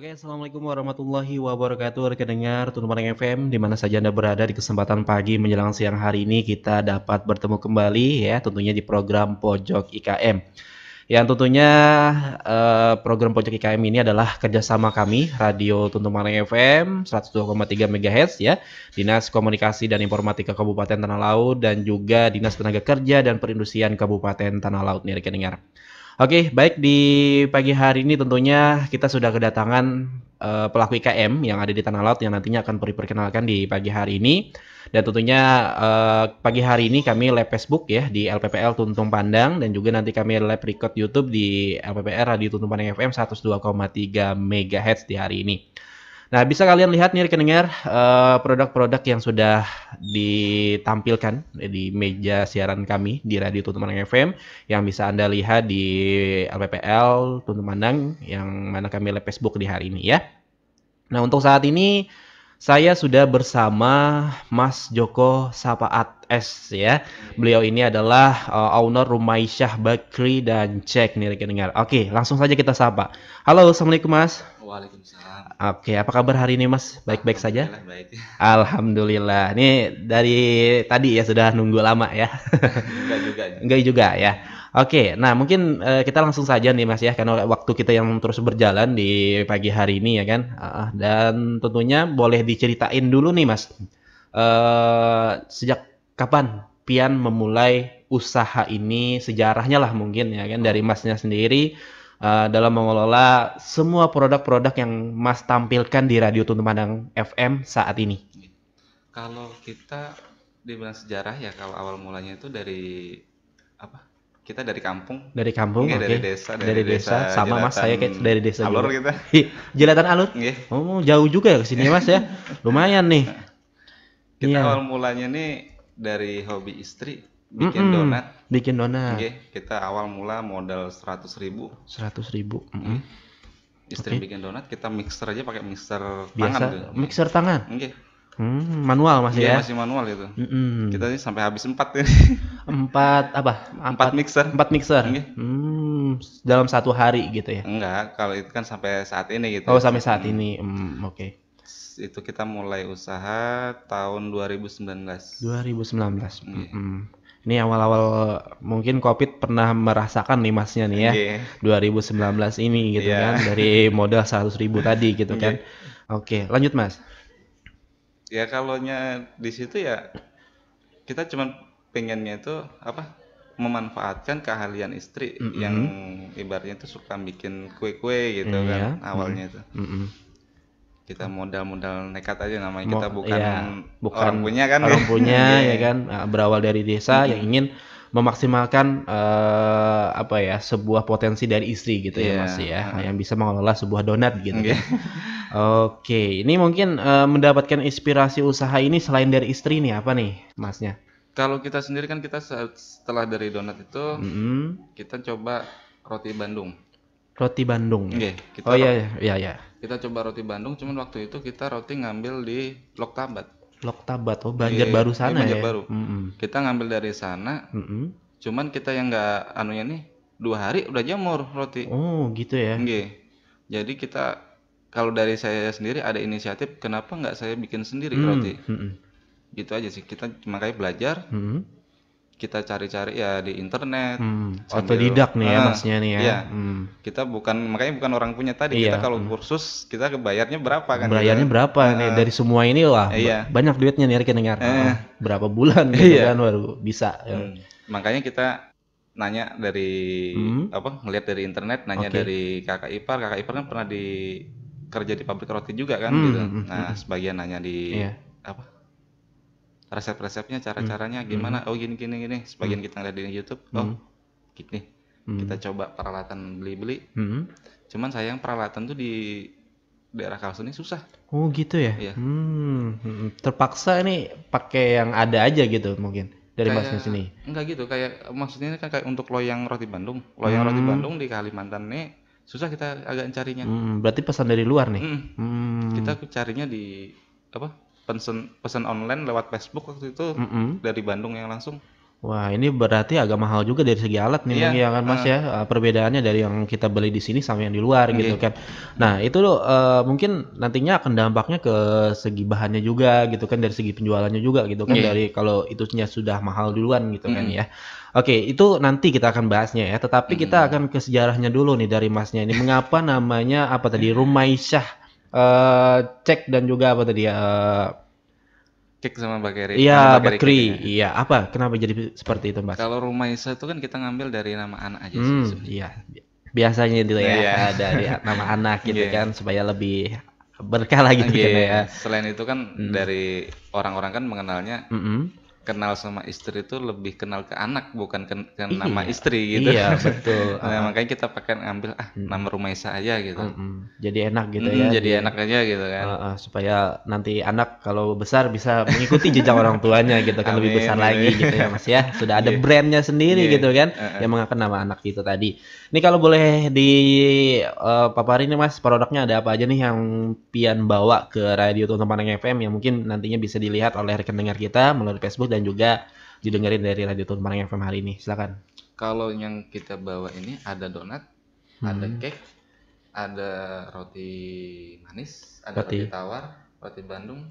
Oke, assalamualaikum warahmatullahi wabarakatuh. Rekan dengar Tunumareng FM, di mana saja Anda berada di kesempatan pagi menjelang siang hari ini kita dapat bertemu kembali ya, tentunya di program Pojok IKM. Yang tentunya program Pojok IKM ini adalah kerjasama kami Radio Tunumareng FM 102,3 MHz ya, Dinas Komunikasi dan Informatika Kabupaten Tanah Laut dan juga Dinas Tenaga Kerja dan Perindustrian Kabupaten Tanah Laut nih rekan dengar. Oke, baik di pagi hari ini tentunya kita sudah kedatangan pelaku IKM yang ada di Tanah Laut yang nantinya akan diperkenalkan di pagi hari ini. Dan tentunya pagi hari ini kami live Facebook ya di LPPL Tuntung Pandang dan juga nanti kami live record YouTube di LPPR Radio Tuntung Pandang FM 102,3 MHz di hari ini. Nah, bisa kalian lihat nih rekan dengar produk-produk yang sudah ditampilkan di meja siaran kami di Radio Tuntung Pandang FM yang bisa Anda lihat di LPPL Tuntung Pandang yang mana kami live Facebook di hari ini ya. Nah, untuk saat ini saya sudah bersama Mas Joko Sapaat S ya. Beliau ini adalah owner Rumaisyah Bakri dan Cek nih rekan dengar. Oke, langsung saja kita sapa. Halo, Assalamualaikum Mas. Waalaikumsalam. Oke, apa kabar hari ini Mas? Baik-baik saja? Alhamdulillah baik. Alhamdulillah. Ini dari tadi ya sudah nunggu lama ya. Enggak juga. Enggak juga ya. Oke, nah mungkin kita langsung saja nih Mas ya, karena waktu kita yang terus berjalan di pagi hari ini ya kan. Dan tentunya boleh diceritain dulu nih Mas. Sejak kapan Pian memulai usaha ini, sejarahnya lah mungkin ya kan, dari Masnya sendiri dalam mengelola semua produk-produk yang Mas tampilkan di Radio Tuntung Pandang FM saat ini. Kalau kita dibilang sejarah ya, kalau awal mulanya itu dari apa? Kita dari kampung. Dari kampung, Nggih, oke. dari desa, Dari desa, sama Mas saya kayak dari desa Alur juga. kita. Jelatan Alur? Nggih. Oh, jauh juga ya ke sini ya Mas ya. Lumayan nih. Kita Iya. awal mulanya nih dari hobi istri bikin donat. Bikin donat. Nggih, kita awal mula modal 100.000. 100.000. Istri Oke. bikin donat, kita mixer aja pakai mixer tangan Biasa tuh. mixer tangan. Nggih. Manual Mas Nggih, ya. masih manual itu. Kita ini sampai habis 4 ini. 4 mixer. 4 mixer. Nggih. Dalam satu hari gitu ya. Enggak, kalau itu kan sampai saat ini gitu. Oh, sampai saat ini. Oke. Itu kita mulai usaha tahun 2019. 2019. Ini awal-awal mungkin Covid pernah merasakan nih Masnya nih ya. Nggih. 2019 ini gitu Iya. kan, dari modal 100.000 tadi gitu kan. Nggih. Oke, lanjut Mas. Ya kalaunya di situ ya kita cuman pengennya itu apa? Memanfaatkan keahlian istri yang ibaratnya itu suka bikin kue-kue gitu Iya. kan awalnya itu. Kita modal nekat aja namanya, kita bukan orang punya kan. Orang punya Nggih. ya kan, berawal dari desa yang ingin memaksimalkan apa ya, sebuah potensi dari istri gitu ya Iya. Mas ya, yang bisa mengelola sebuah donat gitu Nggih. kan. Oke, ini mungkin mendapatkan inspirasi usaha ini selain dari istri nih apa nih Masnya? Kalau kita sendiri kan kita setelah dari donat itu kita coba roti Bandung. Roti Bandung. Nggih, kita Oh iya. kita coba roti Bandung, cuman waktu itu kita roti ngambil di Loktabat. Loktabat, Banjarbaru Iya, sana ya. Banjarbaru. Kita ngambil dari sana, cuman kita yang nggak anunya nih 2 hari udah jamur roti. Oh gitu ya. Nggih. Jadi kita kalau dari saya sendiri ada inisiatif kenapa nggak saya bikin sendiri roti. Gitu aja sih, kita makanya belajar, kita cari-cari ya di internet. Otodidak nih ya Masnya nih ya. Iya. Kita makanya bukan orang punya tadi. Iya. Kita kalau kursus kita kebayarnya berapa kan? Bayarnya gitu. berapa nih dari semua ini wah Iya. banyak duitnya nih rekan dengar. Berapa bulan gitu Iya. kan baru bisa. Makanya kita nanya dari ngelihat dari internet, nanya dari kakak ipar kan pernah kerja di pabrik roti juga kan gitu. Nah, sebagian nanya di apa? Resep-resepnya, cara-caranya gimana? Oh gini. Sebagian kita ngeliat di YouTube. Oh, gini. Kita coba peralatan beli-beli. Cuman sayang peralatan tuh di daerah Kalsel ini susah. Oh gitu ya. Iya. Terpaksa ini pakai yang ada aja gitu mungkin dari Masnya sini. Enggak gitu, kayak maksudnya kan kayak untuk loyang roti Bandung. Loyang roti Bandung di Kalimantan nih susah kita agak carinya. Berarti pesan dari luar nih. Kita carinya di apa? Pesan online lewat Facebook waktu itu dari Bandung yang langsung. Wah, ini berarti agak mahal juga dari segi alat nih, Iya, ya kan Mas ya? Perbedaannya dari yang kita beli di sini sama yang di luar gitu kan. Nah, itu mungkin nantinya akan dampaknya ke segi bahannya juga gitu kan, dari segi penjualannya juga gitu kan, dari kalau itunya sudah mahal duluan gitu kan ya. Oke, itu nanti kita akan bahasnya ya. Tetapi kita akan ke sejarahnya dulu nih dari Masnya ini. Mengapa namanya apa tadi Rumaisyah cek dan juga apa tadi ya? Cake sama Bakeri. Iya, Bakri. Iya, apa? Kenapa jadi seperti itu, Mas? Kalau Rumaisa itu kan kita ngambil dari nama anak aja sih sebenarnya. Iya. Biasanya itu ya, dari nama anak gitu kan supaya lebih berkah lagi gitu kan ya. Selain itu kan dari orang-orang kan mengenalnya kenal sama istri itu lebih kenal ke anak bukan ke nama istri gitu. Iya, betul. Nah, makanya kita pakai ngambil nama Rumaisa aja gitu. Jadi enak gitu ya. Jadi enak aja gitu kan. Supaya nanti anak kalau besar bisa mengikuti jejak orang tuanya gitu kan, lebih besar lagi gitu ya Mas ya. Sudah ada brandnya sendiri gitu kan yang mengangkat nama anak itu tadi. Ini kalau boleh paparin nih Mas, produknya ada apa aja nih yang Pian bawa ke Radio Tuntun Paneng FM yang mungkin nantinya bisa dilihat oleh rekan dengar kita melalui Facebook dan juga didengerin dari Radio Tuntun Paneng FM hari ini. Silakan. Kalau yang kita bawa ini ada donat, ada cake, ada roti manis, ada roti tawar, roti Bandung.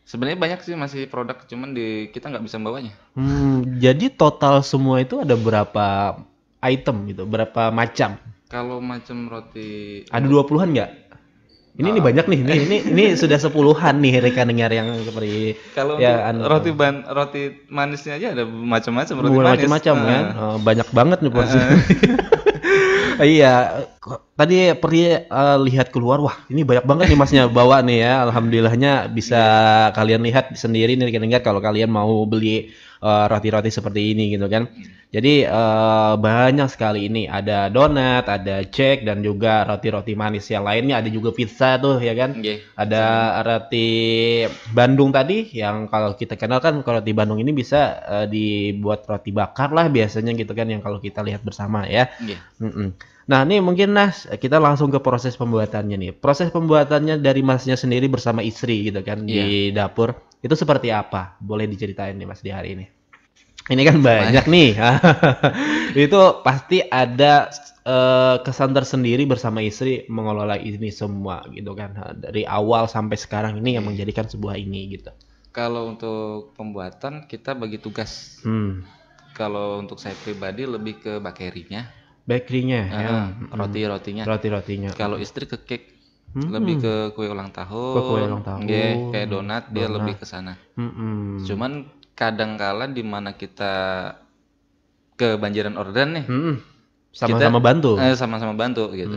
Sebenarnya banyak sih masih produk, cuman kita nggak bisa bawanya. Jadi total semua itu ada berapa item gitu, berapa macam? Kalau macam roti ada 20-an nggak? Ini banyak nih, ini sudah 10-an nih rekan dengar yang seperti kalau ya, roti manisnya aja ada macam-macam roti manis. Macam-macam kan, banyak banget nih porsi. Iya, tadi lihat keluar, wah ini banyak banget nih Masnya bawa nih ya. Alhamdulillahnya bisa kalian lihat sendiri nih rekan-rekan kalau kalian mau beli roti-roti seperti ini gitu kan. Jadi banyak sekali ini, ada donat, ada cake dan juga roti-roti manis yang lainnya, ada juga pizza tuh ya kan. Ada roti Bandung tadi yang kalau kita kenal kan kalau roti Bandung ini bisa dibuat roti bakar lah biasanya gitu kan yang kalau kita lihat bersama ya. Nah ini mungkin kita langsung ke proses pembuatannya nih. Proses pembuatannya dari Masnya sendiri bersama istri gitu kan di dapur itu seperti apa? Boleh diceritain nih Mas di hari ini. Ini kan banyak nih. Itu pasti ada kesan tersendiri bersama istri mengelola ini semua gitu kan. Dari awal sampai sekarang ini yang menjadikan sebuah ini gitu. Kalau untuk pembuatan kita bagi tugas. Kalau untuk saya pribadi lebih ke bakerinya. Bakery-nya ya. Roti-rotinya. Kalau istri ke cake. Lebih ke kue ulang tahun. Kayak donat dia lebih ke sana. Cuman kadang-kala di mana kita kebanjiran orderan nih. Sama-sama bantu. Sama-sama bantu gitu.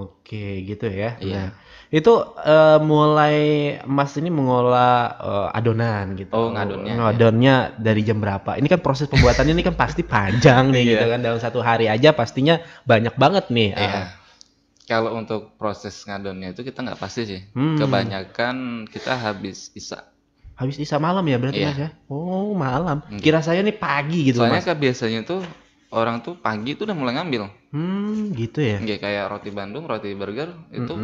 Oke, gitu ya. Iya. Nah, itu mulai Mas ini mengolah adonan gitu. Ngadonnya dari jam berapa? Ini kan proses pembuatannya ini kan pasti panjang nih gitu kan. Dalam satu hari aja pastinya banyak banget nih. Kalau untuk proses ngadonnya itu kita nggak pasti sih. Kebanyakan kita habis isya. Habis isya malam ya berarti Mas ya? Oh malam. Kira saya nih pagi gitu Soalnya Mas. Soalnya biasanya tuh orang tuh pagi tuh udah mulai ngambil. Gitu ya? Kayak roti Bandung, roti burger itu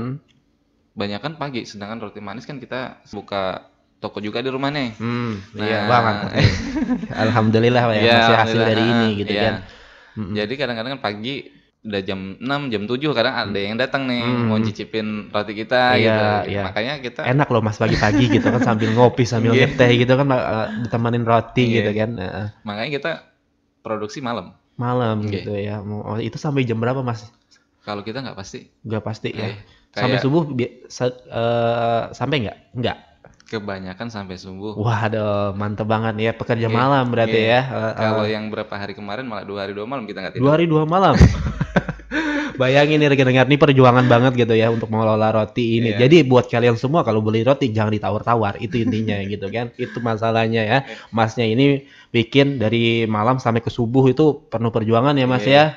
banyakan pagi. Sedangkan roti manis kan kita buka toko juga di rumah nih. Iya banget. Alhamdulillah ya masih hasil dari ini gitu kan. Jadi kadang-kadang kan pagi udah jam 6, jam 7 kadang ada yang datang nih mau cicipin roti kita gitu. Makanya kita enak loh Mas pagi-pagi gitu kan sambil ngopi sambil ngeteh gitu kan ditemanin roti gitu kan. Makanya kita produksi malam gitu ya. Oh, itu sampai jam berapa Mas? Kalau kita nggak pasti. Nggak pasti ya. Sampai subuh sampai nggak? Nggak. Kebanyakan sampai subuh. Waduh, mantep banget ya pekerja malam berarti ya. Kalau yang berapa hari kemarin malah 2 hari 2 malam kita nggak tidur. 2 hari 2 malam. Bayangin nih rekan-rekan nih perjuangan banget gitu ya untuk mengelola roti ini. Jadi buat kalian semua kalau beli roti jangan ditawar-tawar, itu intinya gitu kan. Itu masalahnya ya. Masnya ini bikin dari malam sampai ke subuh itu penuh perjuangan ya Mas ya.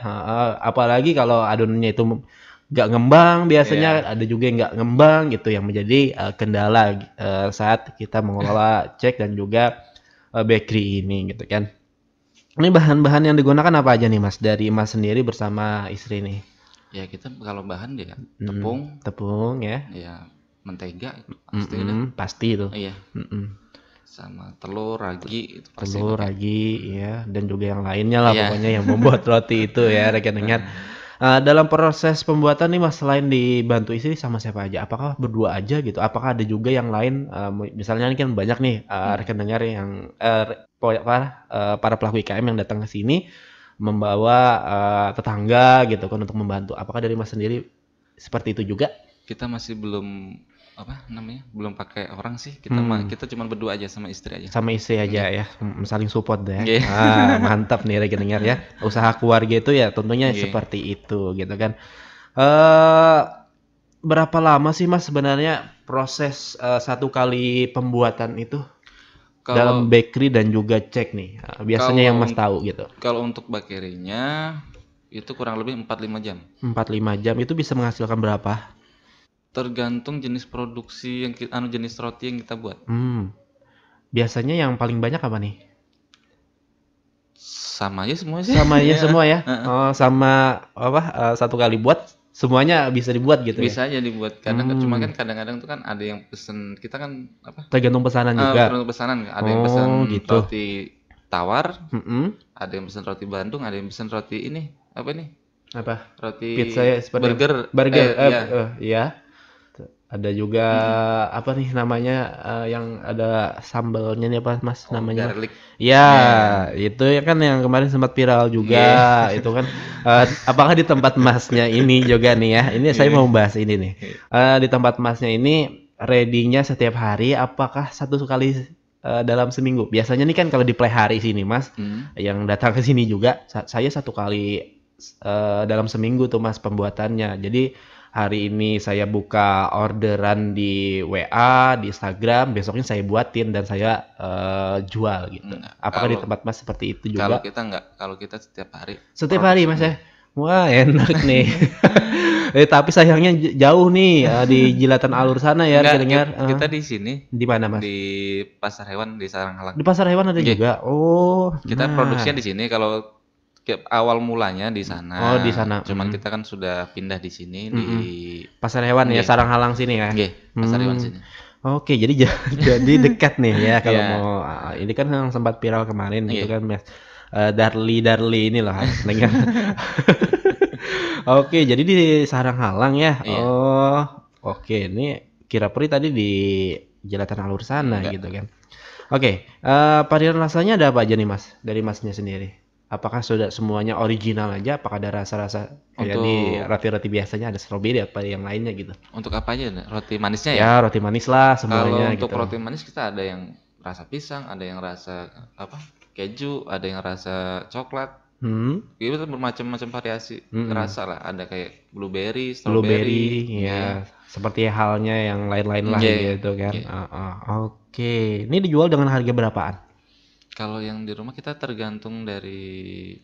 Apalagi kalau adonannya itu nggak ngembang biasanya ada juga yang nggak ngembang gitu yang menjadi kendala saat kita mengelola cake dan juga bakery ini gitu kan. Ini bahan-bahan yang digunakan apa aja nih Mas dari Mas sendiri bersama istri nih? Ya kita kalau bahan dia tepung ya. Ya mentega pasti itu. Iya. sama telur, ragi itu pasti telur, pakai. ragi, ya, dan juga yang lainnya lah pokoknya yang membuat roti itu ya rekan-rekan. Dalam proses pembuatan nih Mas, selain dibantu istri sama siapa aja? Apakah berdua aja gitu? Apakah ada juga yang lain? Misalnya ini kan banyak nih rekan dengar yang para pelaku IKM yang datang ke sini membawa tetangga gitu kan untuk membantu. Apakah dari Mas sendiri seperti itu juga? Kita masih belum belum pakai orang sih. Kita cuma berdua aja sama istri aja. Sama istri aja ya, saling support deh. Mantap nih rekan dengar ya. Usaha keluarga itu ya tentunya seperti itu gitu kan. Berapa lama sih Mas sebenarnya proses satu kali pembuatan itu dalam bakery dan juga cake nih? Biasanya yang Mas tahu gitu. Kalau untuk bakerynya itu kurang lebih 4-5 jam. 4-5 jam itu bisa menghasilkan berapa? Tergantung jenis produksi yang jenis roti yang kita buat. Biasanya yang paling banyak apa nih? Sama aja semua sih. Sama aja semua ya. Sama satu kali buat semuanya bisa dibuat gitu. Bisa aja dibuat. Cuma kan kadang-kadang tuh kan ada yang pesen, kita kan tergantung pesanan juga. Tergantung pesanan. Ada yang pesen gitu. Roti tawar, ada yang pesen roti Bandung, ada yang pesen roti ini roti pizza ya, burger. Iya. Ada juga apa nih namanya yang ada sambalnya nih apa Mas namanya? Garlic. Ya, itu ya kan yang kemarin sempat viral juga. Itu kan apakah di tempat Masnya ini juga nih ya? Ini saya mau bahas ini nih. Di tempat Masnya ini ready-nya setiap hari apakah satu kali dalam seminggu? Biasanya nih kan kalau di play hari sini Mas, yang datang ke sini juga saya satu kali dalam seminggu tuh Mas pembuatannya. Jadi hari ini saya buka orderan di WA, di Instagram, besoknya saya buatin dan saya jual gitu. Apakah di tempat Mas seperti itu juga? Kalau kita enggak, kalau kita setiap hari. Setiap hari Mas ya? Wah enak nih. Tapi sayangnya jauh nih di Jilatan Alur sana ya. Kita di sini. Di mana Mas? Di Pasar Hewan di Saranghalang. Di Pasar Hewan ada juga? Oh. Kita produksinya di sini. Kalau awal mulanya di sana. Oh, di sana. Cuman kita kan sudah pindah di sini di Pasar Hewan ya, Saranghalang sini ya. Pasar Hewan sini. Oke, jadi dekat nih ya kalau mau ini kan yang sempat viral kemarin itu kan Mas Darli ini loh dengar. Oke, jadi di Saranghalang ya. Oh, oke. Ini kira-kira tadi di Jilatan Alur sana gitu kan. Oke, varian rasanya ada apa aja nih Mas dari Masnya sendiri? Apakah sudah semuanya original aja? Apakah ada rasa-rasa kayak di roti-roti biasanya ada stroberi apa yang lainnya gitu? Untuk apa aja? Roti manisnya ya? Ya, roti manis lah semuanya. Kalau untuk roti manis kita ada yang rasa pisang, ada yang rasa keju, ada yang rasa coklat. Itu bermacam-macam variasi rasa lah. Ada kayak blueberry, strawberry. Ya, seperti halnya yang lain-lain lah gitu kan. Oke, ini dijual dengan harga berapaan? Kalau yang di rumah kita tergantung dari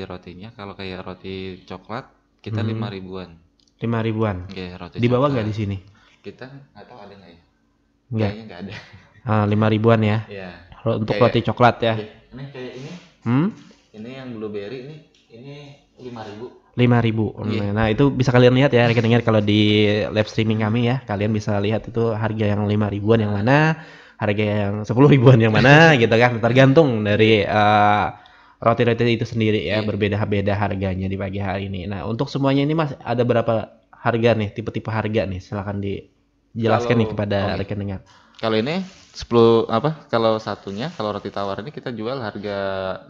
rotinya. Kalau kayak roti coklat kita 5.000-an. 5.000-an. Roti di bawah nggak di sini? Kita nggak tahu ada nggak ya? Kayaknya nggak ada. 5.000-an ya. Iya. Untuk roti coklat ya. Ini kayak ini. Ini yang blueberry ini 5.000. 5.000. Nah, itu bisa kalian lihat ya rekan-rekan kalau di live streaming kami ya. Kalian bisa lihat itu harga yang 5.000-an yang mana, harga yang 10.000-an yang mana gitu kan, tergantung dari roti-roti itu sendiri ya, berbeda-beda harganya di pagi hari ini. Nah, untuk semuanya ini Mas ada berapa harga nih, tipe-tipe harga nih, silakan dijelaskan nih kepada rekan dengar. Kalau ini kalau satunya, kalau roti tawar ini kita jual harga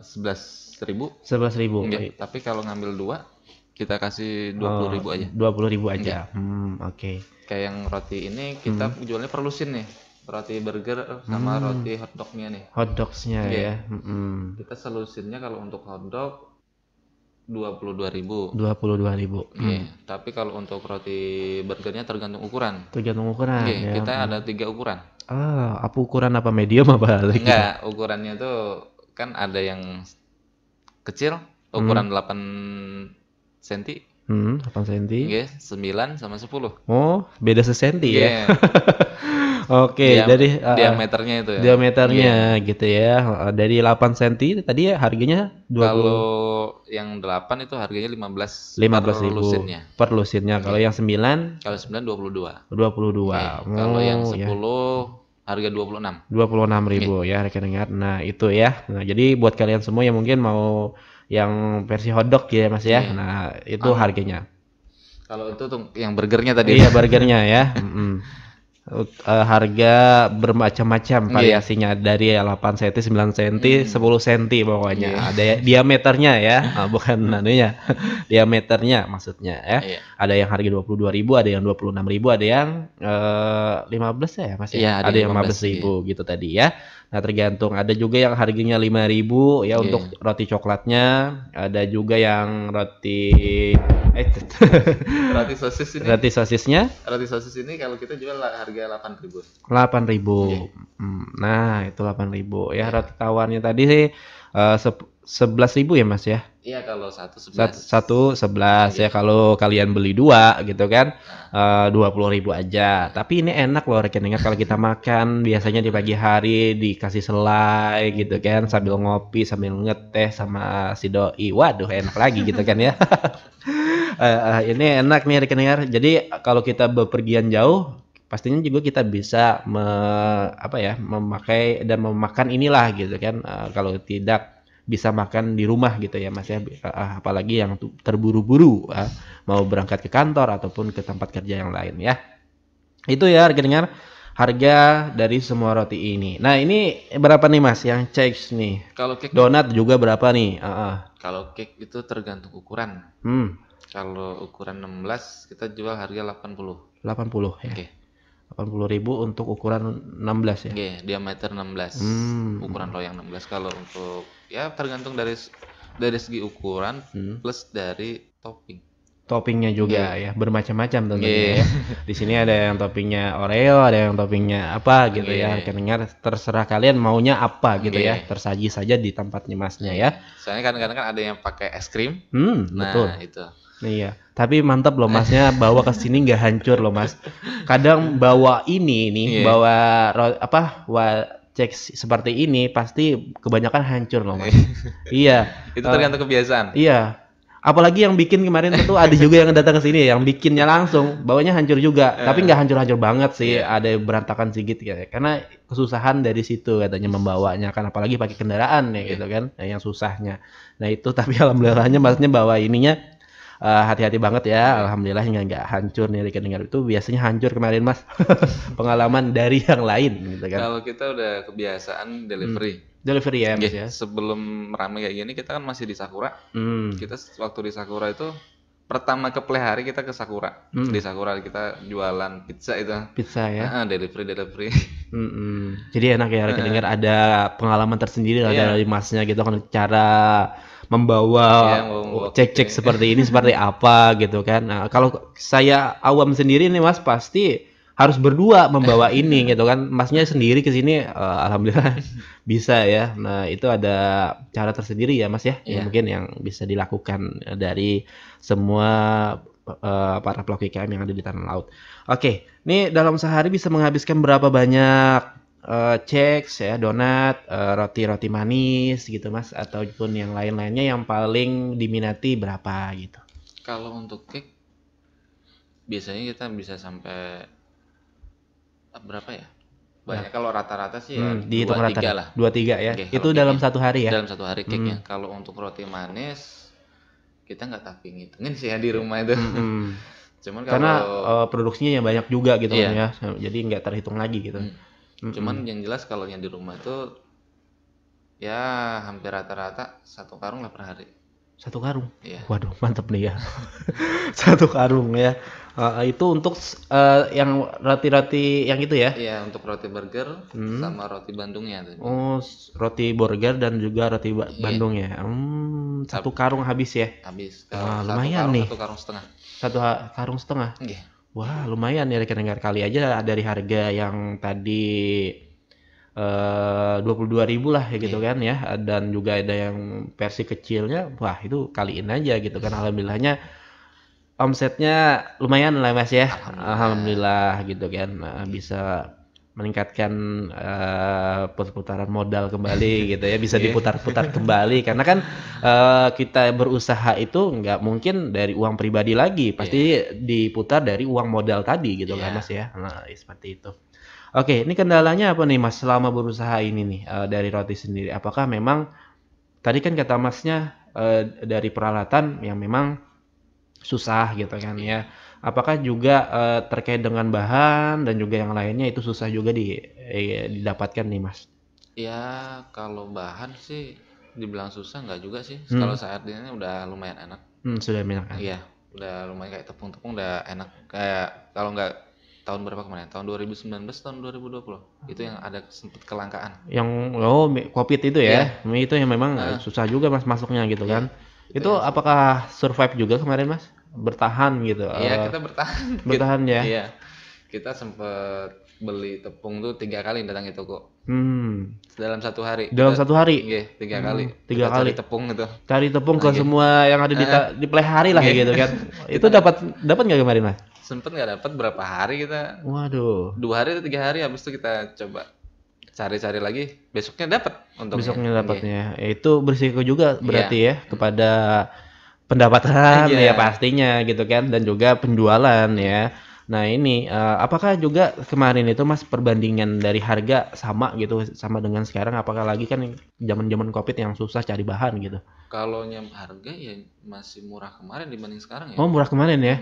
11.000. 11.000. Tapi kalau ngambil dua kita kasih 20.000 aja. 20.000 aja. Oke. Kayak yang roti ini kita jualnya per lusin nih. Roti burger sama roti hotdognya nih. Hotdogsnya ya. Kita selusinnya kalau untuk hotdog 22.000. 22.000. Tapi kalau untuk roti burgernya tergantung ukuran. Tergantung ukuran. Ya. Kita ada 3 ukuran. Apa ukuran apa medium apa lagi? Enggak, ukurannya tuh kan ada yang kecil, ukuran 8 cm. 8 cm. 9 sama 10. Oh, beda sesenti ya. Oke, dari diameternya itu ya. Diameternya gitu ya. Dari 8 cm tadi ya harganya 20. Kalau yang 8 itu harganya 15.000 per lusinnya. Kalau yang 9? Kalau 9 22. 22. Kalau yang 10 Harga 26. 26.000 ya rekan dengar. Nah, itu ya. Nah, jadi buat kalian semua yang mungkin mau yang versi hotdog ya Mas ya. Nah, itu harganya. Kalau itu tuh yang burgernya tadi. Iya, burgernya ya. Harga bermacam-macam variasinya dari 8 cm, 9 cm, 10 cm pokoknya. Ada diameternya ya, bukan anunya. Diameternya maksudnya ya. Ada yang harga 22.000, ada yang 26.000, ada yang 15 ya Mas ya. Ada yang 15.000 gitu tadi ya. Nah, tergantung. Ada juga yang harganya 5.000 ya untuk roti coklatnya. Ada juga yang roti roti sosis ini. Roti sosisnya? Roti sosis ini kalau kita jual harga 8.000. 8.000. Nah, itu 8.000 ya. Roti tawarnya tadi sih 11.000 ya Mas ya? Iya, kalau satu 11. Satu 11 ya. Kalau kalian beli 2 gitu kan 20.000 aja. Tapi ini enak loh rekan dengar kalau kita makan biasanya di pagi hari dikasih selai gitu kan sambil ngopi sambil ngeteh sama si doi. Waduh, enak lagi gitu kan ya. Ini enak nih rekan dengar. Jadi kalau kita bepergian jauh pastinya juga kita bisa memakai dan memakan inilah gitu kan. Kalau tidak bisa makan di rumah gitu ya Mas ya, apalagi yang terburu-buru mau berangkat ke kantor ataupun ke tempat kerja yang lain ya. Itu ya rekan dengar harga dari semua roti ini. Nah, ini berapa nih Mas yang cake nih? Kalau cake donat juga berapa nih? Kalau cake itu tergantung ukuran. Kalau ukuran 16 kita jual harga 80. 80 ya. 80.000 untuk ukuran 16 ya. Diameter 16. Ukuran loyang 16. Kalau untuk ya tergantung dari segi ukuran plus dari topping. Toppingnya juga ya bermacam-macam tentunya ya. Di sini ada yang toppingnya Oreo, ada yang toppingnya apa gitu ya. Dengar terserah kalian maunya apa gitu ya. Tersaji saja di tempatnya Masnya ya. Soalnya kadang-kadang kan ada yang pakai es krim. Nah, betul. Itu. Iya, tapi mantap loh Masnya bawa ke sini nggak hancur loh Mas. Kadang bawa ini nih, bawa cake seperti ini pasti kebanyakan hancur loh Mas. Iya. Itu tergantung kebiasaan. Iya. Apalagi yang bikin kemarin itu ada juga yang datang ke sini yang bikinnya langsung bawanya hancur juga, tapi nggak hancur-hancur banget sih, ada berantakan sedikit ya, karena kesusahan dari situ katanya membawanya kan, apalagi pakai kendaraan ya gitu kan, yang susahnya. Nah itu tapi alhamdulillahnya Masnya bawa ininya hati-hati banget ya, alhamdulillah nggak hancur nih dengar itu biasanya hancur kemarin Mas. Pengalaman dari yang lain gitu kan. Kalau kita udah kebiasaan delivery ya Mas ya. Sebelum ramai kayak gini kita kan masih di Sakura. Kita waktu di Sakura itu pertama ke Play hari kita ke Sakura. Di Sakura kita jualan pizza itu. Pizza ya. Delivery. Jadi enak ya dengar ada pengalaman tersendiri dari Masnya gitu kan, cara membawa cek seperti ini seperti apa gitu kan. Nah, kalau saya awam sendiri nih Mas pasti harus berdua membawa ini gitu kan. Masnya sendiri ke sini alhamdulillah bisa ya. Nah, itu ada cara tersendiri ya Mas ya, yang mungkin yang bisa dilakukan dari semua para pelaku UMKM yang ada di tanah laut. Oke, ini dalam sehari bisa menghabiskan berapa banyak cakes ya, donat, roti-roti manis gitu Mas, ataupun yang lain-lainnya yang paling diminati berapa gitu? Kalau untuk cake biasanya kita bisa sampai berapa ya? Banyak. Kalau rata-rata sih ya dihitung 2-3 lah. 2-3 ya. Itu dalam satu hari ya? Dalam satu hari cake-nya. Kalau untuk roti manis kita nggak ngitungin sih ya di rumah itu. Cuman karena produksinya yang banyak juga gitu ya. Jadi nggak terhitung lagi gitu. Cuman yang jelas kalau yang di rumah itu ya hampir rata-rata 1 karung lah per hari. 1 karung? Waduh mantep nih ya. 1 karung ya. Itu untuk yang roti-roti yang itu ya? Iya, untuk roti burger sama roti Bandungnya. Oh, roti burger dan juga roti Bandung ya. 1 karung habis ya? Habis. Lumayan nih. 1 karung setengah. 1 karung setengah? Wah, lumayan ya rekan-rekan, kali aja dari harga yang tadi 22.000 lah ya gitu kan ya, dan juga ada yang versi kecilnya, wah itu kaliin aja gitu kan. Alhamdulillahnya omsetnya lumayan lah Mas ya, alhamdulillah gitu kan. Bisa meningkatkan perputaran modal kembali gitu ya, bisa diputar-putar kembali karena kan kita berusaha itu nggak mungkin dari uang pribadi lagi, pasti diputar dari uang modal tadi gitu kan Mas ya. Nah seperti itu. Oke, ini kendalanya apa nih Mas selama berusaha ini nih dari roti sendiri? Apakah memang tadi kan kata Masnya dari peralatan yang memang susah gitu kan ya. Apakah juga terkait dengan bahan dan juga yang lainnya itu susah juga didapatkan nih Mas? Ya kalau bahan sih dibilang susah nggak juga sih. Kalau saat ini udah lumayan enak. Sudah banyak kan? Iya, udah lumayan kayak tepung-tepung udah enak. Kayak kalau nggak tahun berapa kemarin? Tahun 2019, tahun 2020. Itu yang ada sempet kelangkaan. Yang COVID itu ya? Itu yang memang susah juga Mas masuknya gitu kan? Itu apakah survive juga kemarin Mas? Bertahan gitu? Iya, kita bertahan. Bertahan ya? Iya, kita sempet beli tepung tuh 3 kali datang ke toko. Dalam 1 hari. Dalam 1 hari? Iya, 3 kali. 3 kali. Cari tepung itu. Cari tepung ke semua yang ada di pelihari lah gitu kan. Itu dapat nggak kemarin Mas? Sempet nggak dapat berapa hari kita. Waduh. 2 hari atau 3 hari habis itu kita coba cari-cari lagi, besoknya dapat untungnya. Besoknya dapatnya. Itu berisiko juga berarti ya kepada pendapatan ya pastinya gitu kan dan juga penjualan ya. Nah ini apakah juga kemarin itu Mas perbandingan dari harga sama gitu sama dengan sekarang? Apakah lagi kan zaman-zaman COVID yang susah cari bahan gitu? Kalau harga ya masih murah kemarin dibanding sekarang ya. Oh murah kemarin ya?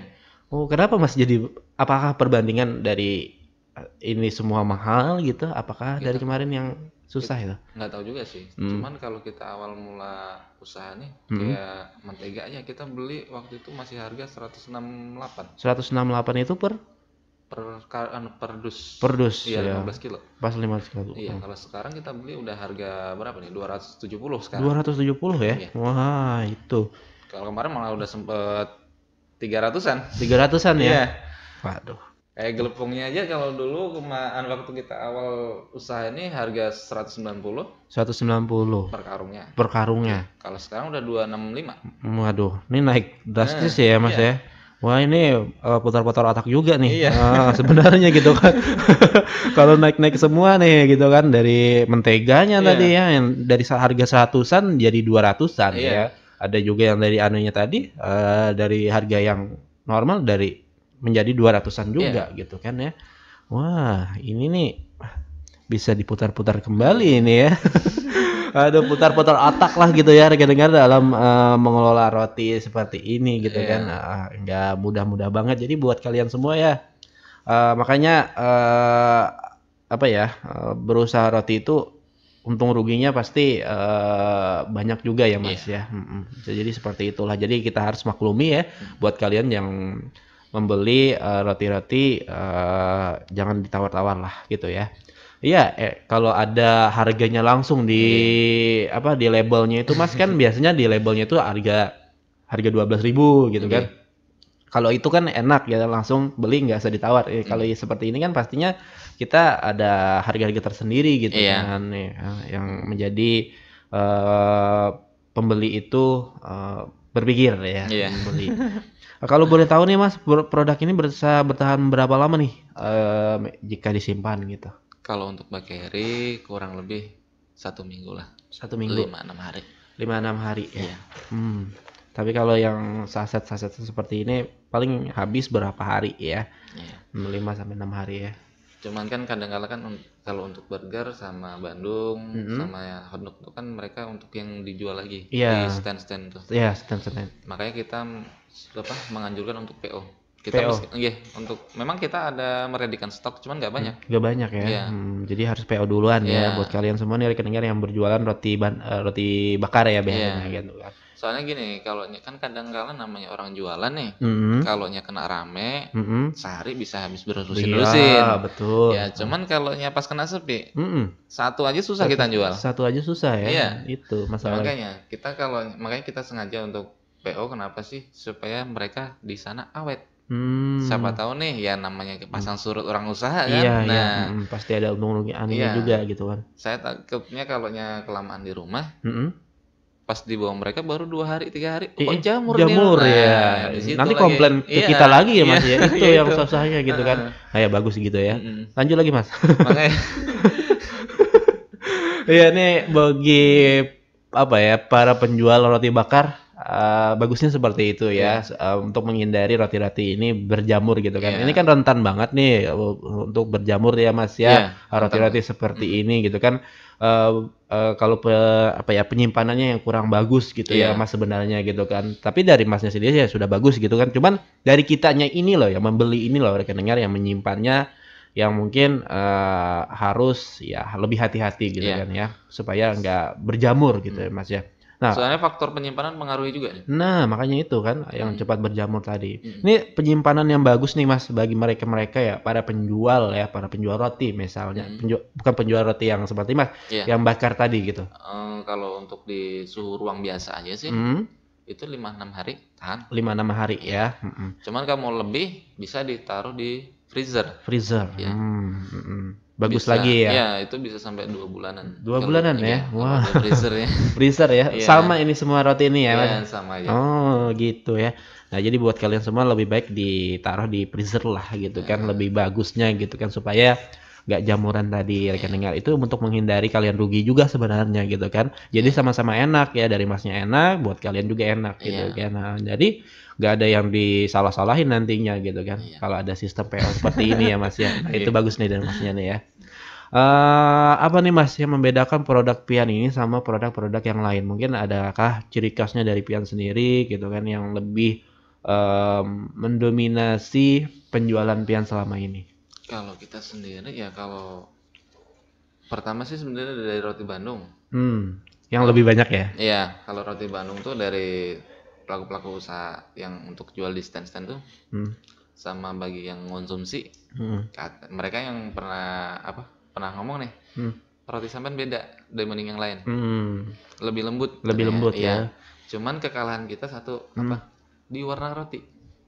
Oh kenapa Mas jadi apakah perbandingan dari ini semua mahal gitu? Apakah dari kemarin yang susah itu? Nggak tahu juga sih. Cuman kalau kita awal mula usaha nih kayak mentega aja kita beli waktu itu masih harga 168. 168 itu per dus. Per dus iya, 15 kilo. Pas 15 kilo. Iya, kalau sekarang kita beli udah harga berapa nih? 270 sekarang. 270 ya? Iya. Wah, itu. Kalau kemarin malah udah sempet 300-an. 300-an ya? Iya. Waduh. Kayak gelepungnya aja kalau dulu waktu kita awal usaha ini harga 190 per karungnya. Per karungnya. Kalau sekarang udah 265. Waduh, ini naik drastis ya Mas ya. Wah ini putar-putar otak juga nih sebenarnya gitu kan. Kalau naik-naik semua nih gitu kan dari menteganya tadi ya yang dari harga 100-an jadi 200-an ya. Ada juga yang dari anunya tadi dari harga yang normal dari menjadi 200-an juga gitu kan ya. Wah, ini nih bisa diputar-putar kembali ini ya. Aduh, putar-putar otak lah gitu ya dengar dalam mengelola roti seperti ini gitu kan. Nggak mudah-mudah banget. Jadi buat kalian semua ya, makanya berusaha roti itu untung ruginya pasti banyak juga ya Mas ya. Jadi seperti itulah. Jadi kita harus maklumi ya buat kalian yang membeli roti-roti jangan ditawar-tawar lah gitu ya. Iya, kalau ada harganya langsung di di labelnya itu Mas kan biasanya di labelnya itu harga 12.000 gitu kan. Kalau itu kan enak ya langsung beli nggak usah ditawar. Kalau seperti ini kan pastinya kita ada harga-harga tersendiri gitu kan yang menjadi pembeli itu berpikir ya membeli. Kalau boleh tahu nih Mas, produk ini bisa bertahan berapa lama nih jika disimpan gitu? Kalau untuk bakeri kurang lebih 1 minggu lah. 1 minggu. 5-6 hari. 5-6 hari ya. Tapi kalau yang saset-saset seperti ini paling habis berapa hari ya? 5-6 hari ya. Cuman kan kadang-kala kan kalau untuk burger sama Bandung sama hotdog itu kan mereka untuk yang dijual lagi di stand-stand tuh. Iya, stand-stand. Makanya kita menganjurkan untuk PO. Untuk memang kita ada meredikan stok cuman nggak banyak. Nggak banyak ya. Jadi harus PO duluan ya buat kalian semua nih rekan-rekan yang berjualan roti bakar ya biasanya gitu kan. Soalnya gini, kalau kan kadang-kala namanya orang jualan nih, kalau kena rame, sehari bisa habis berusin. Iya, betul. Ya, cuman kalau pas kena sepi, satu aja susah kita jual. Satu aja susah ya. Iya. Itu masalah. Makanya kita sengaja untuk PO kenapa sih? Supaya mereka di sana awet. Siapa tahu nih ya namanya pasang surut orang usaha kan. Iya, pasti ada untung rugi anehnya juga gitu kan. Saya takutnya kalau kelamaan di rumah, pas dibawa mereka baru 2 hari 3 hari kok jamur ya. Nanti komplain ke kita lagi ya Mas ya. Itu yang susahnya gitu kan. Kayak bagus gitu ya. Lanjut lagi Mas. Makanya iya nih bagi para penjual roti bakar bagusnya seperti itu ya, untuk menghindari roti-roti ini berjamur gitu kan. Ini kan rentan banget nih untuk berjamur ya Mas ya, roti-roti seperti ini gitu kan. Kalau penyimpanannya yang kurang bagus gitu ya Mas sebenarnya gitu kan. Tapi dari Masnya sendiri ya sudah bagus gitu kan. Cuman dari kitanya ini loh yang membeli ini loh rekan dengar yang menyimpannya yang mungkin harus ya lebih hati-hati gitu kan ya supaya nggak berjamur gitu ya Mas ya. Nah, soalnya faktor penyimpanan mengaruhi juga. Nah, makanya itu kan yang cepat berjamur tadi. Ini penyimpanan yang bagus nih Mas bagi mereka-mereka ya, para penjual roti misalnya. Bukan penjual roti yang seperti Mas, yang bakar tadi gitu. Kalau untuk di suhu ruang biasa aja sih, itu 5-6 hari tahan. 5-6 hari ya. Cuman kalau mau lebih bisa ditaruh di freezer. Ya. Bagus bisa, lagi ya. Iya, itu bisa sampai 2 bulanan. 2 bulanan ya. Wah. Freezer ya. Freezer ya. Sama ini semua roti ini ya, Mas. Iya, sama aja. Oh, gitu ya. Nah, jadi buat kalian semua lebih baik ditaruh di freezer lah gitu kan, lebih bagusnya gitu kan supaya nggak jamuran tadi rekan dengar. Itu untuk menghindari kalian rugi juga sebenarnya gitu kan. Jadi sama-sama enak ya, dari Masnya enak, buat kalian juga enak gitu kan. Nah, jadi nggak ada yang disalah-salahin nantinya gitu kan. Kalau ada sistem PO seperti ini ya Mas ya. Nah, itu bagus nih dari Masnya nih ya. Apa nih Mas yang membedakan produk Pian ini sama produk-produk yang lain? Mungkin adakah ciri khasnya dari Pian sendiri gitu kan yang lebih mendominasi penjualan Pian selama ini? Kalau kita sendiri ya kalau pertama sih sebenarnya dari roti Bandung. Yang lebih banyak ya? Iya, kalau roti Bandung tuh dari pelaku-pelaku usaha yang untuk jual di stand-stand tuh, sama bagi yang konsumsi, mereka yang pernah ngomong nih, roti sampean beda dibanding yang lain, lebih lembut. Lebih lembut ya. Cuman kekalahan kita satu di warna roti.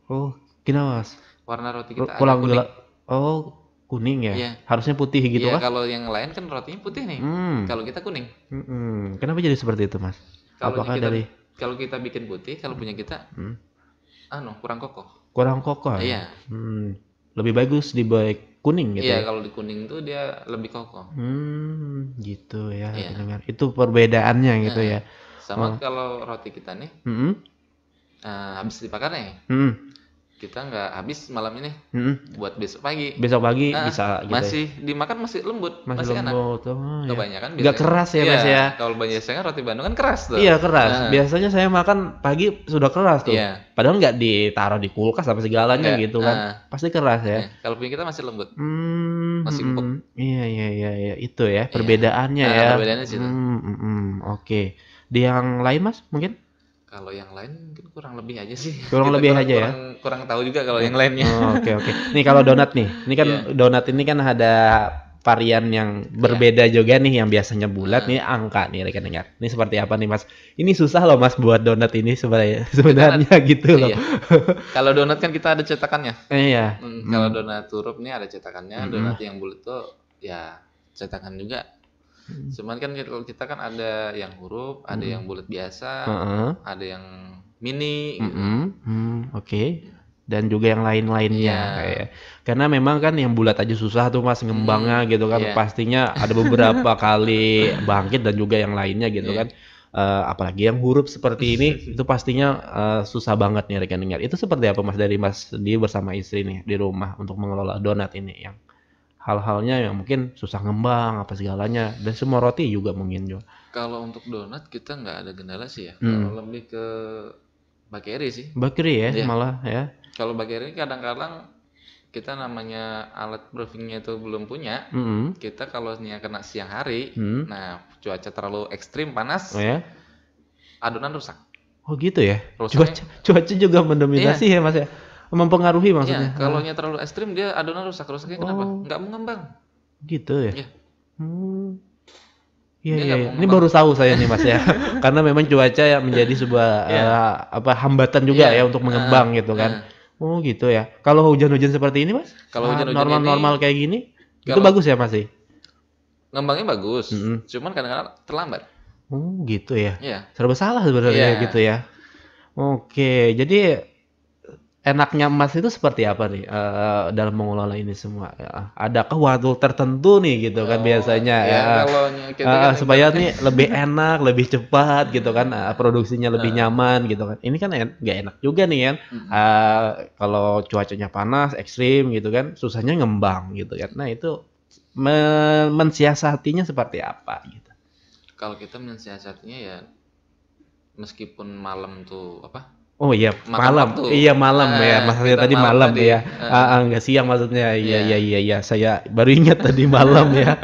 Oh, kenapa Mas? Warna roti kita kurang kuning. Oh, kuning ya? Iya. Harusnya putih gitu kan? Iya, kalau yang lain kan rotinya putih nih. Kalau kita kuning. Kenapa jadi seperti itu Mas? Kalau kita bikin putih, kalau punya kita kurang kokoh. Kurang kokoh. Iya. Lebih bagus dibuat kuning gitu. Iya, kalau di kuning tuh dia lebih kokoh. Gitu ya. Dengar. Itu perbedaannya gitu ya. Sama kalau roti kita nih, habis dibakar nih, kita nggak habis malam ini, buat besok pagi. Besok pagi bisa gitu. Masih dimakan masih lembut, masih lembut. enak. Kebanyakan nggak keras ya Mas ya. Kalau biasanya roti Bandung kan keras tuh. Iya keras. Biasanya saya makan pagi sudah keras tuh. Padahal nggak ditaruh di kulkas sampai segalanya gitu kan. Pasti keras ya. Kalau punya kita masih lembut. Masih empuk. Iya itu ya perbedaannya ya. Perbedaannya sih. Oke. Di yang lain Mas mungkin? Kalau yang lain mungkin kurang lebih aja sih. Kurang lebih aja ya. Kurang tahu juga kalau yang lainnya. Oke. Nih kalau donat nih, ini kan donat ini kan ada varian yang berbeda juga nih, yang biasanya bulat nih angka nih rekan dengar. Ini seperti apa nih Mas? Ini susah loh Mas buat donat ini sebenarnya gitu loh. Kalau donat kan kita ada cetakannya. Iya. Kalau donat huruf nih ada cetakannya, donat yang bulat tuh ya cetakan juga. Cuman kan kita kan ada yang huruf, ada yang bulat biasa, ada yang mini gitu. Oke. Dan juga yang lain-lainnya kayak. Karena memang kan yang bulat aja susah tuh Mas ngembangnya gitu kan. Pastinya ada beberapa kali bangkit dan juga yang lainnya gitu kan. Apalagi yang huruf seperti ini itu pastinya susah banget nih rekan dengar. Itu seperti apa Mas dari Mas dia bersama istri nih di rumah untuk mengelola donat ini yang hal-halnya yang mungkin susah ngembang apa segalanya dan semua roti juga mungkin juga. Kalau untuk donat kita nggak ada kendala sih ya. Kalau lebih ke bakery sih. Bakery ya malah ya. Kalau bakery kadang-kadang kita namanya alat proofingnya itu belum punya. Kita kalau kena siang hari, nah cuaca terlalu ekstrim panas, adonan rusak. Oh gitu ya. Cuaca juga mendominasi ya Mas ya. Mempengaruhi maksudnya. Kalau terlalu ekstrim dia adonan rusaknya kenapa? Nggak mengembang. Gitu ya. Iya. Ini baru tahu saya nih Mas ya. Karena memang cuaca yang menjadi sebuah hambatan juga ya untuk mengembang gitu kan. Oh gitu ya. Kalau hujan-hujan seperti ini Mas? Kalau hujan-hujan normal kayak gini, itu bagus ya Mas sih? Ngembangnya bagus. Cuman kadang-kadang terlambat. Oh gitu ya. Iya. Serba salah sebenarnya gitu ya. Oke, jadi enaknya Mas itu seperti apa nih dalam mengelola ini semua? Adakah waktu tertentu nih gitu kan biasanya ya kalau kita kan supaya nih lebih enak, lebih cepat gitu kan, produksinya lebih nyaman gitu kan. Ini kan nggak enak juga nih kan, kalau cuacanya panas ekstrim gitu kan, susahnya ngembang gitu kan. Nah itu mensiasatinya seperti apa gitu? Kalau kita mensiasatinya ya meskipun malam tuh apa? Oh iya, Makan malam. waktu. Iya malam ya, maksudnya Kita tadi malam malam tadi. ya. Nggak siang maksudnya. Iya, Iya. iya. Saya baru ingat tadi malam ya.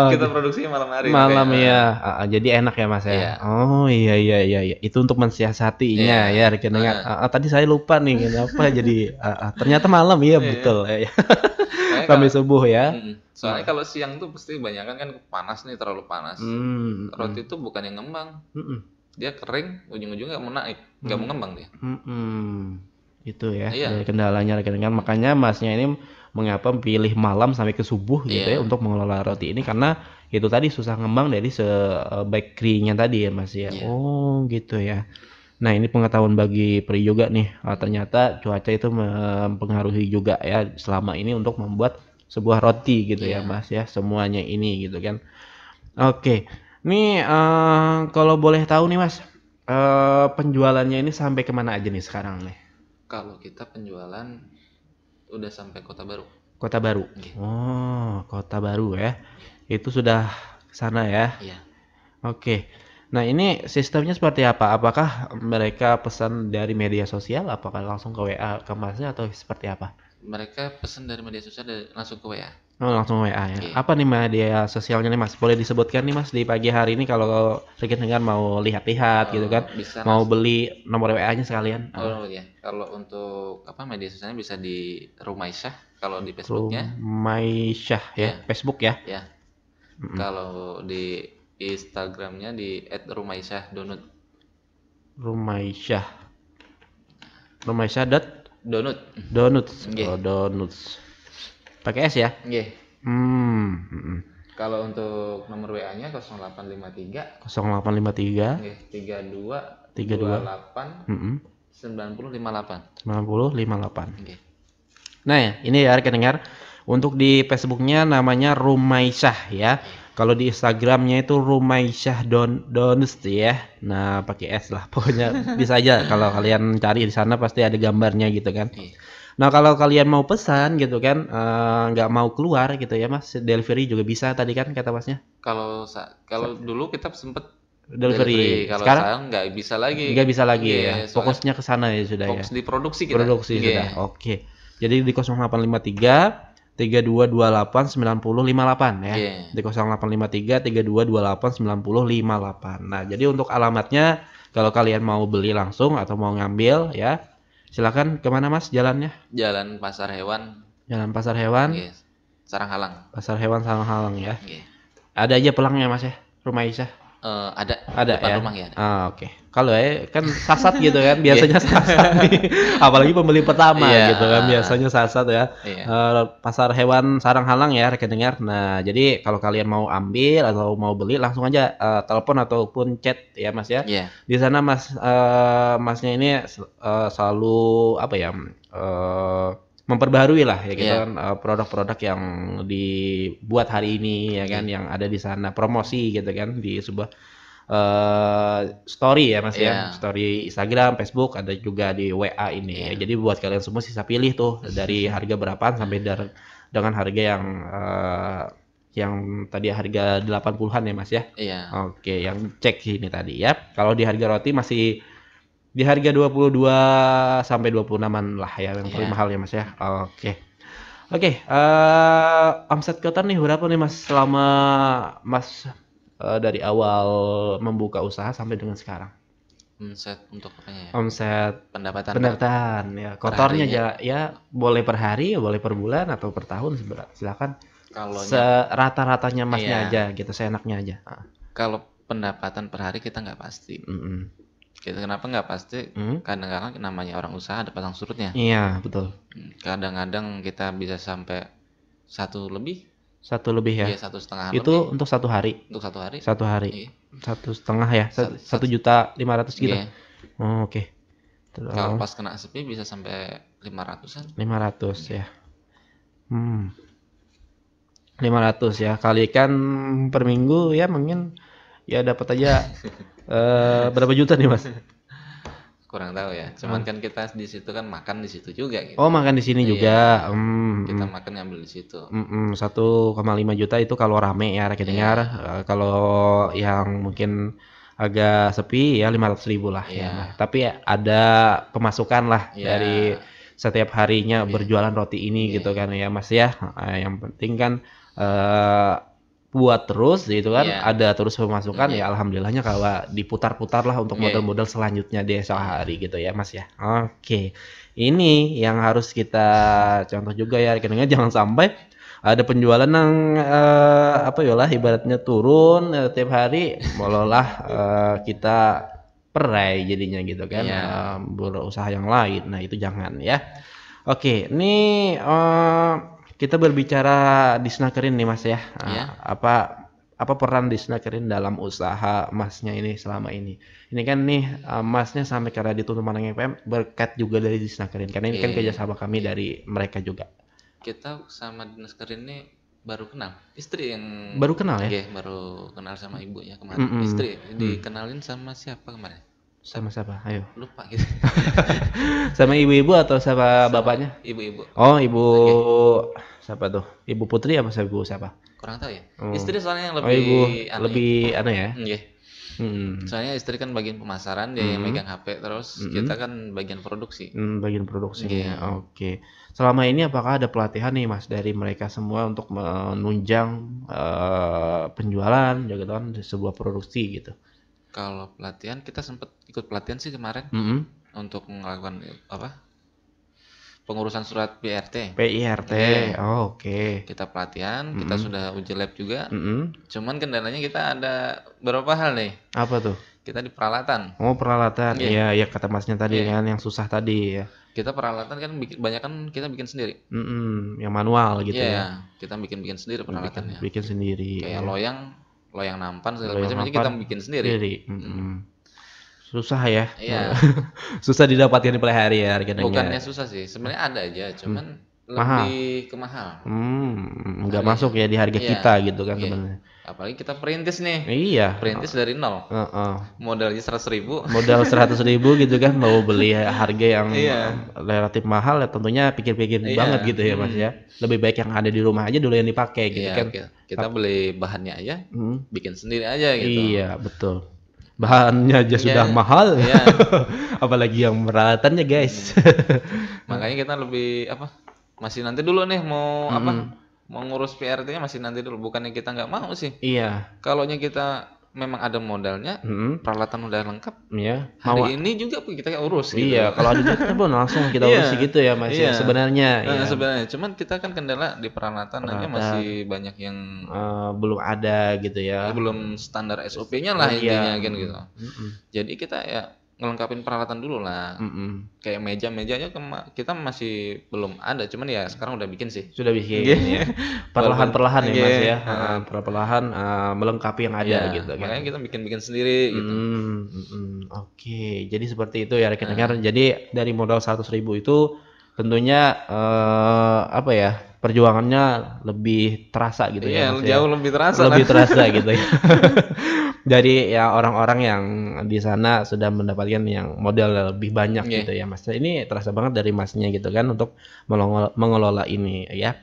Kita produksinya malam hari Malam makanya. ya. Jadi enak ya Mas ya. Iya. Oh iya. Itu untuk mensiasatinya ya, rekan dengar. Tadi saya lupa nih kenapa jadi ternyata malam ya betul ya. Sampai subuh ya. Soalnya kalau siang tuh pasti kebanyakan kan panas nih, terlalu panas. Roti itu bukan yang ngembang. Dia kering, ujung-ujungnya nggak mau naik, nggak mau ngembang dia. Itu ya, dari kendalanya rekan-rekan. Makanya Masnya ini mengapa pilih malam sampai ke subuh gitu ya untuk mengelola roti ini, karena itu tadi susah ngembang dari bakery-nya tadi ya Mas ya. Oh gitu ya. Nah ini pengetahuan bagi Pri juga nih. Ternyata cuaca itu mempengaruhi juga ya selama ini untuk membuat sebuah roti gitu ya Mas ya. Semuanya ini gitu kan. Oke. Nih kalau boleh tahu nih Mas, penjualannya ini sampai kemana aja nih sekarang nih? Kalau kita penjualan udah sampai Kota Baru. Kota Baru. Oh, Kota Baru ya. Itu sudah sana ya. Iya. Oke. Nah ini sistemnya seperti apa? Apakah mereka pesan dari media sosial? Apakah langsung ke WA ke Masnya atau seperti apa? Mereka pesan dari media sosial langsung ke WA. Oh langsung WA ya. Apa nih media sosialnya nih Mas? Boleh disebutkan nih Mas di pagi hari ini kalau rekan dengar mau lihat-lihat gitu kan? Mau beli nomor WA-nya sekalian. Oh ya. Kalau untuk media sosialnya bisa di Rumaisyah kalau di Facebooknya. Rumaisyah ya, Facebook ya. Ya. Kalau di Instagramnya di @rumaisyah_donut. Rumaisyah. Rumaisyah.donut. Oh, donuts. Pakai S ya? Nggih. Kalau untuk nomor WA-nya 0853 nggih 32 28 9058. Nggih. Nah, ini ya rekan dengar. Untuk di Facebooknya namanya Rumaisyah ya. Kalau di Instagramnya itu Rumaisyah Donuts ya. Nah, pakai S lah. Pokoknya bisa aja kalau kalian cari di sana pasti ada gambarnya gitu kan. Nah kalau kalian mau pesan gitu kan, nggak mau keluar gitu ya Mas, delivery juga bisa tadi kan kata Masnya? Kalau dulu kita sempet delivery. Kalau sekarang nggak bisa lagi. Nggak bisa lagi ya. Fokusnya ke sana ya sudah ya. Fokus di produksi kita. Produksi sudah. Oke. Jadi di 0853 3228 9058 ya. Di 0853 3228 9058. Nah, jadi untuk alamatnya kalau kalian mau beli langsung atau mau ngambil ya, silakan kemana Mas jalannya? Jalan Pasar Hewan. Jalan Pasar Hewan. Saranghalang. Pasar Hewan Saranghalang ya. Ada aja pelangnya Mas ya, Rumaisyah. Ada ya. Rumah ya. Oke. Kalau kan sasat gitu kan, biasanya sasat nih. Apalagi pembeli pertama gitu kan, biasanya sasat ya. Pasar Hewan Saranghalang ya rekan dengar. Nah, jadi kalau kalian mau ambil atau mau beli langsung aja telepon ataupun chat ya Mas ya. Di sana Masnya ini selalu apa ya? Memperbarui lah ya gitu kan produk-produk yang dibuat hari ini ya kan yang ada di sana, promosi gitu kan di sebuah story ya Mas ya, story Instagram, Facebook, ada juga di WA ini ya. Jadi buat kalian semua sisa pilih tuh dari harga berapaan sampai dengan harga yang tadi harga 80-an ya Mas ya. Oke, yang cek ini tadi ya. Kalau di harga roti masih di harga 22 sampai 26-an lah ya yang paling mahal ya Mas ya. Oke. Omset Kotan nih berapa nih Mas selama Mas dari awal membuka usaha sampai dengan sekarang? Omset untuk apanya ya? Omset pendapatan ya. Kotornya ya boleh per hari, boleh per bulan atau per tahun silakan. Kalau rata-ratanya Masnya aja gitu, seenaknya aja. Kalau pendapatan per hari kita nggak pasti. Kenapa nggak pasti? Kadang-kadang namanya orang usaha ada pasang surutnya. Iya betul. Kadang-kadang kita bisa sampai 1 lebih. 1 lebih ya? Iya 1,5 itu lebih. Untuk 1 hari? Untuk 1 hari. 1 hari. 1,5 ya? 1.500.000 gitu? Oke. Kalau pas kena sepi bisa sampai 500-an. 500 ya. 500 ya. Kalikan per minggu ya mungkin ya dapat aja berapa juta nih, Mas? Kurang tahu ya. Cuman kan kita di situ kan makan di situ juga gitu. Oh, makan di sini juga. Kita makan ngambil di situ. 1,5 juta itu kalau rame ya, rekening dengar. Kalau yang mungkin agak sepi ya 500.000 lah ya. Tapi ada pemasukan lah dari setiap harinya berjualan roti ini gitu kan ya, Mas ya. Yang penting kan buat terus gitu kan, ada terus pemasukan ya, alhamdulillahnya kalau diputar-putar lah untuk modal-modal selanjutnya di esok hari gitu ya, Mas ya. Oke. Ini yang harus kita contoh juga ya, rekeningnya jangan sampai ada penjualan yang apa ya lah ibaratnya turun tiap hari, malah kita perai jadinya gitu kan, berusaha yang lain. Nah, itu jangan ya. Oke, ini kita berbicara di Snakerin nih, Mas ya. Apa peran di Snakerin dalam usaha Masnya ini selama ini? Ini kan nih Masnya sampai ke Radio Tuntuman FM berkat juga dari di Snakerin, karena ini kan kerjasama kami dari mereka juga. Kita sama di Snakerin ini baru kenal, istri yang baru kenal ya? Baru kenal sama ibunya kemarin. Istri dikenalin sama siapa kemarin? Sama siapa? Ayo. Lupa gitu. Sama ibu-ibu atau sama bapaknya? Ibu-ibu. Oh, ibu siapa tuh? Ibu Putri apa siapa? Kurang tahu ya. Istri soalnya yang lebih lebih aneh ya. Soalnya istri kan bagian pemasaran, dia yang megang HP, terus kita kan bagian produksi. Bagian produksinya. Oke. Selama ini apakah ada pelatihan nih, Mas, dari mereka semua untuk menunjang penjualan gitu kan di sebuah produksi gitu? Kalau pelatihan kita sempat ikut pelatihan sih kemarin untuk melakukan pengurusan surat PRT. Oke. Kita pelatihan, kita sudah uji lab juga. Cuman kendalanya kita ada beberapa hal nih. Apa tuh? Kita di peralatan. Oh, peralatan. Iya, kata Masnya tadi kan yang susah tadi ya. Kita peralatan kan banyak kan kita bikin sendiri. Yang manual gitu ya. Kita bikin sendiri peralatannya. Bikin sendiri. Kayak loyang nampan segala macam kita bikin sendiri. Susah ya. Susah didapatkan di hari ya harganya. Bukannya susah sih, sebenarnya ada aja, cuman lebih ke mahal. Nggak masuk ya di harga kita gitu kan sebenarnya. Apalagi kita perintis nih. Iya. Perintis dari nol. Modalnya 100.000. Modal 100.000 gitu kan, mau beli harga yang relatif mahal ya tentunya pikir-pikir banget gitu ya, Mas ya. Lebih baik yang ada di rumah aja dulu yang dipakai gitu kan. Kita beli bahannya aja, bikin sendiri aja gitu. Iya, betul. Bahannya aja sudah mahal. Apalagi yang peralatannya, guys. Makanya kita lebih masih nanti dulu nih mau mau ngurus PRT-nya masih nanti dulu, bukannya kita nggak mau sih. Iya. Kalaunya kita memang ada modalnya, peralatan udah lengkap. Iya. Hari ini juga kita urus gitu. Iya, kalau ada duit pun langsung kita urus gitu ya, Mas. Sebenarnya. Sebenarnya, cuman kita kan kendala di peralatan aja masih banyak yang belum ada gitu ya. Belum standar SOP-nya lah intinya kan gitu. Jadi kita ngelengkapin peralatan dulu lah. Kayak meja-mejanya kita masih belum ada, cuman ya sekarang udah bikin sih. Sudah bikin. Perlahan-perlahan ya, Mas ya. Perlahan melengkapi yang ada gitu kan. Makanya kita bikin sendiri gitu. Oke, jadi seperti itu ya rekan-rekan. Jadi dari modal 100.000 itu tentunya perjuangannya lebih terasa gitu ya, Mas. Jauh lebih terasa. Lebih terasa gitu ya. Dari ya orang-orang yang di sana sudah mendapatkan yang modal lebih banyak gitu ya, Mas. Ini terasa banget dari Masnya gitu kan untuk mengelola ini ya.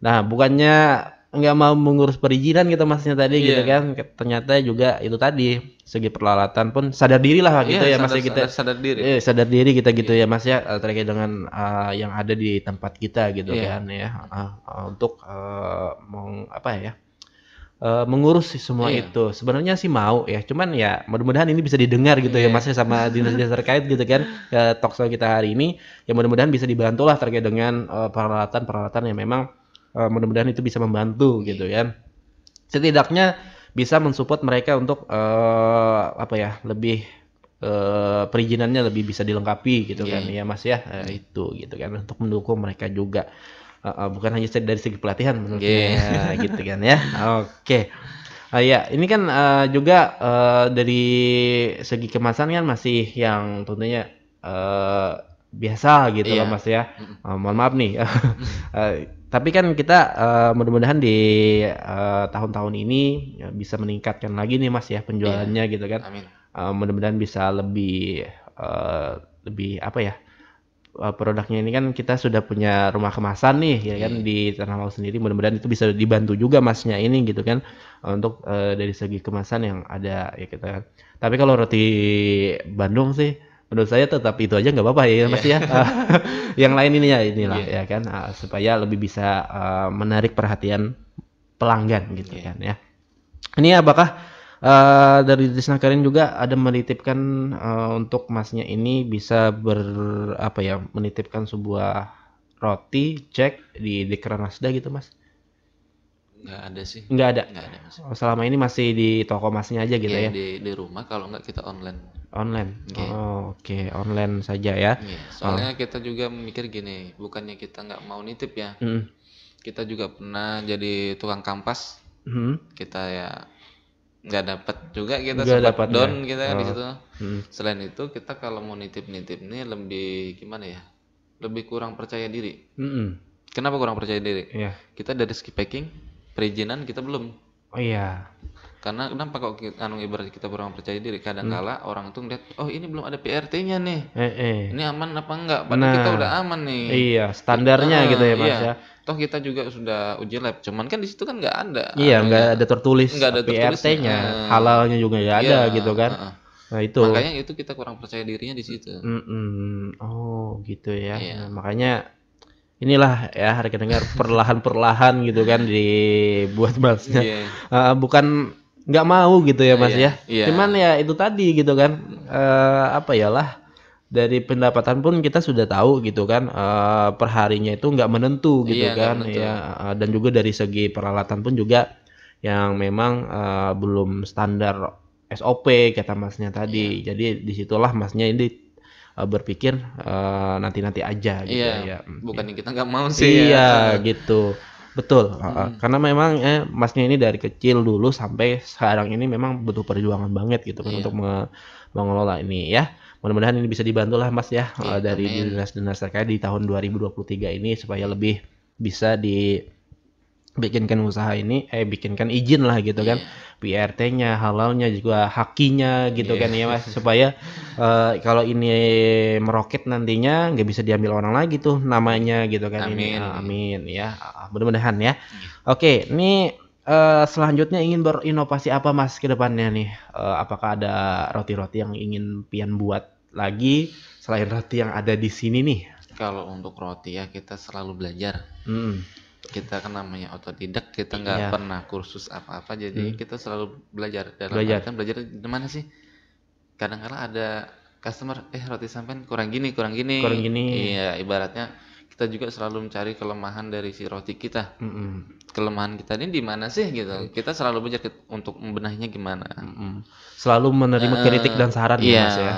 Nah, bukannya nggak mau mengurus perizinan gitu Masnya tadi gitu kan, ternyata juga itu tadi segi peralatan pun sadar diri lah gitu ya, Mas. Kita sadar diri. Sadar diri kita gitu ya, Mas ya, terkait dengan yang ada di tempat kita gitu kan ya, untuk mengurus semua itu. Sebenarnya sih mau ya, cuman ya mudah-mudahan ini bisa didengar gitu ya, Mas, sama dinas-dinas terkait gitu kan. Talkshow kita hari ini ya mudah-mudahan bisa dibantu lah terkait dengan peralatan-peralatan yang memang mudah-mudahan itu bisa membantu gitu kan. Setidaknya bisa mensupport mereka untuk lebih perizinannya lebih bisa dilengkapi gitu kan ya, Mas ya. Itu gitu kan untuk mendukung mereka juga. Bukan hanya dari segi pelatihan menurutnya gitu kan ya. Oke. Ini kan juga dari segi kemasan kan masih yang tentunya biasa gitu loh Mas ya. Mohon maaf nih. Tapi kan kita mudah-mudahan di tahun-tahun ini ya, bisa meningkatkan lagi nih Mas ya penjualannya gitu kan. Amin. Mudah-mudahan bisa lebih apa ya, produknya ini kan kita sudah punya rumah kemasan nih ya kan di Tanah Laut sendiri, mudah-mudahan itu bisa dibantu juga Masnya ini gitu kan untuk dari segi kemasan yang ada ya kita kan. Tapi kalau roti Bandung sih menurut saya tetap itu aja nggak apa-apa ya Mas ya. Yang lain ini ya inilah ya kan supaya lebih bisa menarik perhatian pelanggan gitu kan ya. Ini apakah dari Trisna Karin juga ada menitipkan untuk Masnya ini bisa menitipkan sebuah roti cek di Dekra Nasda gitu Mas? Nggak ada sih. Nggak ada? Nggak ada Mas. Selama ini masih di toko Masnya aja gitu ya? Di rumah, kalau nggak kita online. Online? Oke. Online saja ya? Soalnya kita juga mikir gini, bukannya kita nggak mau nitip ya. Kita juga pernah jadi tukang kampas. Kita ya nggak dapat juga, kita sempat down kita kan di situ. Selain itu kita kalau mau nitip ini lebih gimana ya, lebih kurang percaya diri. Kenapa kurang percaya diri? Kita dari segi packing, perizinan kita belum. Oh iya. Karena kenapa kok ibarat kita kurang percaya diri, kadang-kala orang tuh ngeliat, oh ini belum ada PRT-nya nih, ini aman apa enggak, padahal kita udah aman nih. Iya, standarnya gitu ya Mas ya. Toh kita juga sudah uji lab, cuman kan di situ kan nggak ada. Iya, nggak ada tertulis PRT-nya, halalnya juga nggak ada gitu kan. Nah itu. Makanya itu kita kurang percaya dirinya di situ. Oh gitu ya. Nah, makanya inilah ya harga dengar perlahan-perlahan gitu kan dibuat Masnya. Bukan nggak mau gitu ya Mas ya. Cuman ya itu tadi gitu kan. Dari pendapatan pun kita sudah tahu gitu kan, perharinya itu nggak menentu gitu kan ya, dan juga dari segi peralatan pun juga yang memang belum standar SOP kata Masnya tadi. Jadi disitulah Masnya ini berpikir nanti aja gitu ya. Bukannya kita nggak mau sih. Iya gitu. Betul, karena memang Masnya ini dari kecil dulu sampai sekarang ini memang butuh perjuangan banget gitu kan untuk mengelola ini ya. Mudah-mudahan ini bisa dibantu lah Mas ya dari dinas-dinas terkait di tahun 2023 ini supaya lebih bisa dibikinkan usaha ini, bikinkan izin lah gitu kan, PRT-nya, halalnya juga hakinya gitu kan ya Mas, supaya kalau ini meroket nantinya nggak bisa diambil orang lagi tuh namanya gitu kan. Amin ya, mudah-mudahan ya. Oke, ini selanjutnya ingin berinovasi apa Mas ke depannya nih? Apakah ada roti-roti yang ingin pian buat lagi selain roti yang ada di sini nih? Kalau untuk roti ya kita selalu belajar. Kita kan namanya otodidak, kita nggak pernah kursus apa-apa, jadi kita selalu belajar. Belajar di mana sih? Kadang-kadang ada customer, roti sampean kurang gini. Iya, ibaratnya kita juga selalu mencari kelemahan dari si roti kita. Kelemahan kita ini di mana sih gitu. Kita selalu belajar untuk membenahinya gimana. Selalu menerima kritik dan saran ya Mas ya.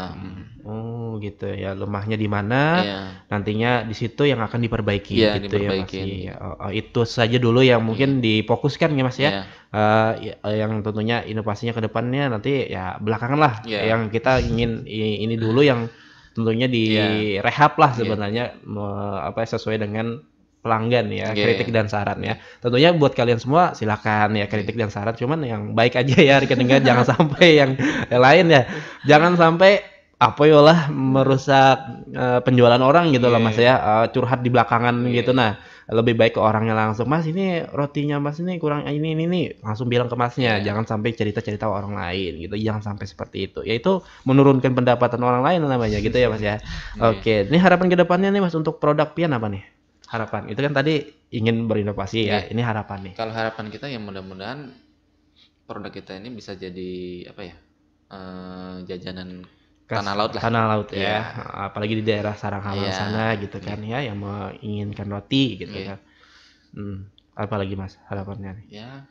Oh gitu ya, lemahnya di mana, nantinya di situ yang akan diperbaiki gitu ya Mas. Itu saja dulu yang mungkin difokuskan ya Mas ya. Yang tentunya inovasinya ke depannya nanti ya belakangan lah. Yang kita ingin ini dulu yang tentunya direhab lah sebenarnya, sesuai dengan pelanggan ya, kritik dan saran ya. Tentunya buat kalian semua silakan ya kritik dan saran, cuman yang baik aja ya rekening, jangan sampai yang lain ya. Jangan sampai merusak penjualan orang gitu loh Mas ya, curhat di belakangan gitu. Nah, lebih baik ke orangnya langsung, Mas ini rotinya Mas ini kurang ini langsung bilang ke Masnya. Jangan sampai cerita-cerita orang lain gitu, jangan sampai seperti itu. Yaitu menurunkan pendapatan orang lain namanya gitu ya Mas ya. Oke, ini harapan ke depannya nih Mas untuk produk pian apa nih? Harapan itu kan tadi ingin berinovasi ya, ini harapan nih. Kalau harapan kita ya mudah-mudahan produk kita ini bisa jadi jajanan Tanah Laut ya. Apalagi di daerah Saranghalang sana gitu kan ya, yang menginginkan roti gitu kan. Apalagi Mas harapannya nih? Ya,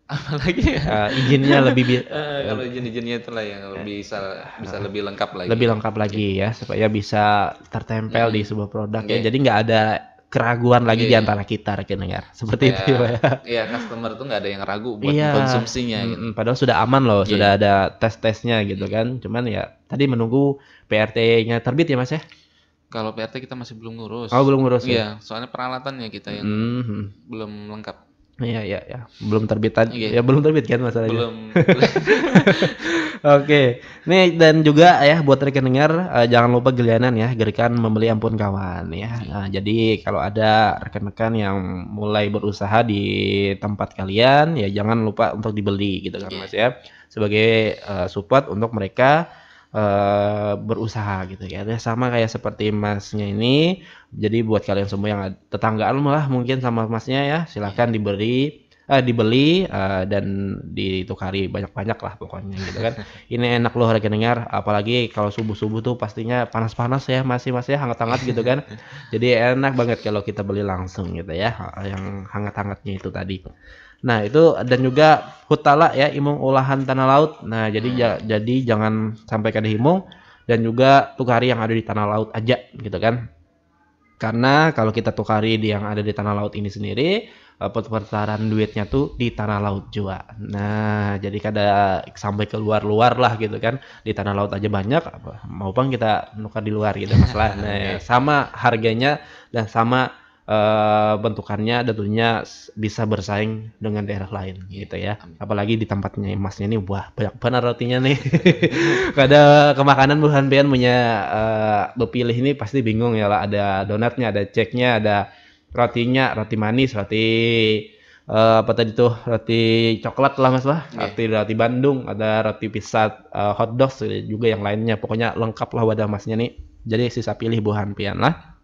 apalagi ya? Izinnya lebih kalau izin-izinnya itulah yang bisa lebih lengkap lagi. Lebih lengkap lagi ya, supaya bisa tertempel di sebuah produk ya. Jadi nggak ada keraguan lagi di antara kita rekan dengar. Seperti itu ya. Iya, customer tuh nggak ada yang ragu buat konsumsinya gitu. Padahal sudah aman loh, sudah ada tes-tesnya gitu kan. Cuman ya tadi menunggu PRT-nya terbit ya Mas ya. Kalau PRT kita masih belum ngurus. Oh, belum ngurus ya. Iya, soalnya peralatannya kita yang belum lengkap. Iya. Belum terbitan. Ya belum terbit kan masalahnya. Belum. Oke. Nih dan juga ya buat rekan dengar jangan lupa gelianan ya, gerikan membeli ampun kawan ya. Nah, jadi kalau ada rekan-rekan yang mulai berusaha di tempat kalian ya jangan lupa untuk dibeli gitu kan Mas ya. Sebagai support untuk mereka berusaha gitu ya. Sama kayak seperti Masnya ini. Jadi buat kalian semua yang tetanggaan malah mungkin sama Masnya ya, silakan dibeli dan ditukari banyak-banyak lah pokoknya gitu kan. Ini enak loh rekan dengar, apalagi kalau subuh-subuh tuh pastinya panas-panas ya Mas ya, hangat-hangat gitu kan. Jadi enak banget kalau kita beli langsung gitu ya, yang hangat-hangatnya itu tadi. Nah itu dan juga hutala ya, imung olahan tanah laut. Nah jadi jangan sampai kada himung dan juga tukari yang ada di tanah laut aja gitu kan. Karena kalau kita tukari di yang ada di tanah laut ini sendiri, perputaran duitnya tuh di tanah laut juga. Nah jadi kada sampai keluar-luar lah gitu kan. Di tanah laut aja banyak, maupun kita nukar di luar gitu masalah. Nah sama harganya dan sama bentukannya tentunya bisa bersaing dengan daerah lain gitu ya. Apalagi di tempatnya Masnya ini wah banyak benar rotinya nih. Kada kemakanan bukan pian punya berpilih ini pasti bingung ya lah, ada donatnya, ada ceknya, ada rotinya, roti manis, roti apa tadi tuh, roti coklat lah Mas lah, roti Bandung, ada roti pisat, hot dogs juga yang lainnya, pokoknya lengkap lah wadah Masnya nih. Jadi sisa pilih buhan pian lah.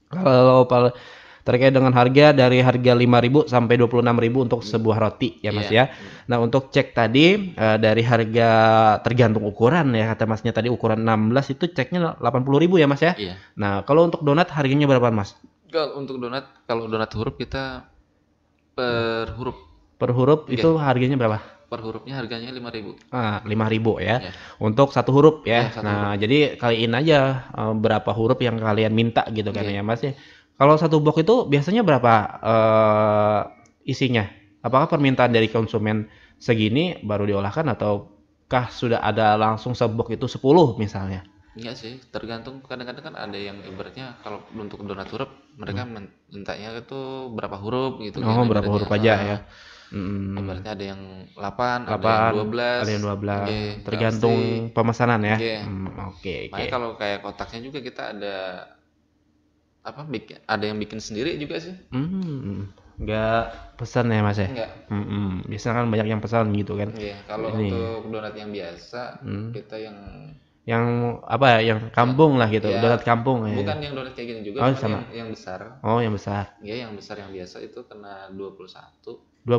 Kalau terkait dengan harga dari harga 5.000 sampai 26.000 untuk sebuah roti ya Mas ya. Nah untuk cek tadi dari harga tergantung ukuran ya kata Masnya tadi, ukuran 16 itu ceknya 80.000 ya Mas ya. Nah kalau untuk donat harganya berapa Mas? Kalau donat huruf kita per huruf. Per huruf itu harganya berapa? Per hurufnya harganya 5.000. 5.000 ya. Untuk satu huruf ya. Nah jadi kaliin aja berapa huruf yang kalian minta gitu kan ya Mas ya. Kalau satu box itu biasanya berapa isinya? Apakah permintaan dari konsumen segini baru diolahkan ataukah sudah ada langsung sebox itu 10 misalnya? Enggak sih, tergantung. Kadang-kadang kan ada yang ibaratnya kalau untuk donat huruf mereka mintanya itu berapa huruf gitu. Oh, berapa huruf aja ya. Ibaratnya ada yang 8, ada yang 12. Tergantung pemesanan ya. Oke. Makanya kalau kayak kotaknya juga kita ada ada yang bikin sendiri juga sih. Enggak pesan ya Mas ya? Enggak. Biasanya kan banyak yang pesan gitu kan. Iya, kalau untuk donat yang biasa kita yang apa ya, yang kampung lah gitu, donat kampung ya. Bukan yang donat kayak gini juga, sama. Yang besar. Oh, yang besar. Iya, yang besar yang biasa itu kena 21.000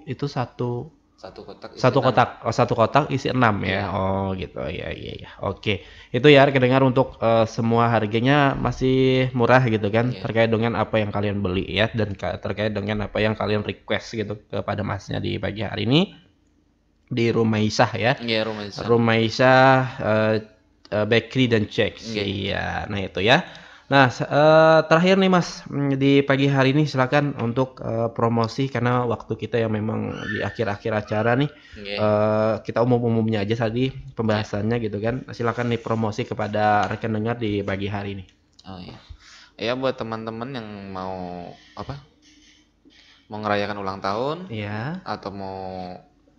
itu satu kotak. Satu kotak isi 6 ya. Oh gitu. Iya. Oke. Itu ya kedengar untuk semua harganya masih murah gitu kan, terkait dengan apa yang kalian beli ya, dan terkait dengan apa yang kalian request gitu kepada Masnya di pagi hari ini di Rumaisah ya. Iya, Rumaisah Bakery dan Cakes. Iya. Nah itu ya. Nah, terakhir nih Mas, di pagi hari ini silakan untuk promosi karena waktu kita yang memang di akhir-akhir acara nih. Kita umum-umumnya aja tadi pembahasannya gitu kan. Silakan nih promosi kepada rekan dengar di pagi hari ini. Oh iya. Ya buat teman-teman yang mau mau ngerayakan ulang tahun, atau mau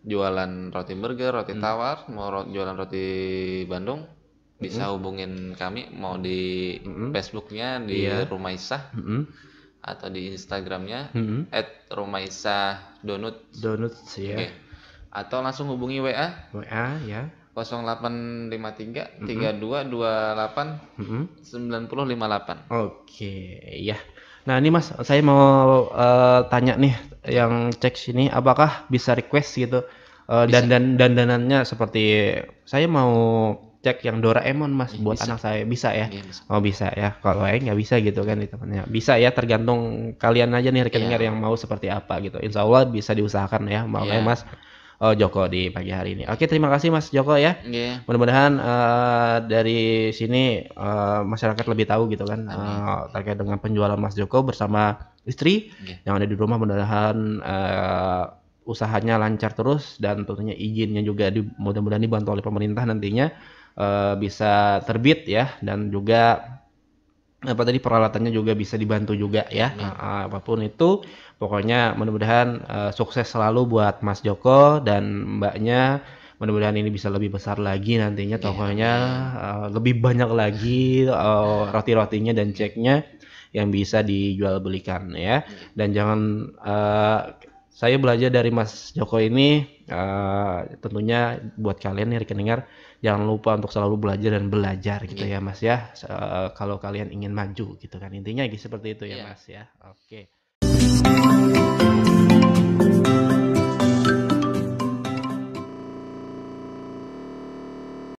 jualan roti burger, roti tawar, mau jualan roti Bandung, bisa hubungin kami, mau di Facebooknya di Rumaisah atau di Instagramnya @rumaisah_donuts ya. Atau langsung hubungi WA ya 0853 3228 9058. Oke ya. Nah ini Mas, saya mau tanya nih yang cek sini, apakah bisa request gitu dandanannya seperti saya mau cek yang Doraemon Mas buat anak saya, bisa ya? Bisa. Oh bisa ya, kalau nggak bisa gitu kan di temannya. Bisa ya, tergantung kalian aja nih rekening yang mau seperti apa gitu. Insya Allah bisa diusahakan ya, mau Mas. Oh, Joko di pagi hari ini. Oke, terima kasih Mas Joko ya. Yeah. Mudah-mudahan dari sini masyarakat lebih tahu gitu kan terkait dengan penjualan Mas Joko bersama istri yang ada di rumah. Mudah-mudahan usahanya lancar terus dan tentunya izinnya juga mudah-mudahan dibantu oleh pemerintah nantinya bisa terbit ya, dan juga peralatannya juga bisa dibantu juga ya. Apapun itu pokoknya mudah-mudahan sukses selalu buat Mas Joko dan Mbaknya. Mudah-mudahan ini bisa lebih besar lagi nantinya tokonya, lebih banyak lagi roti-rotinya dan cake-nya yang bisa dijual belikan ya. Dan jangan saya belajar dari Mas Joko ini, tentunya buat kalian nih pendengar, jangan lupa untuk selalu belajar dan belajar gitu ya Mas ya, kalau kalian ingin maju gitu kan, intinya seperti itu ya Mas ya. Oke.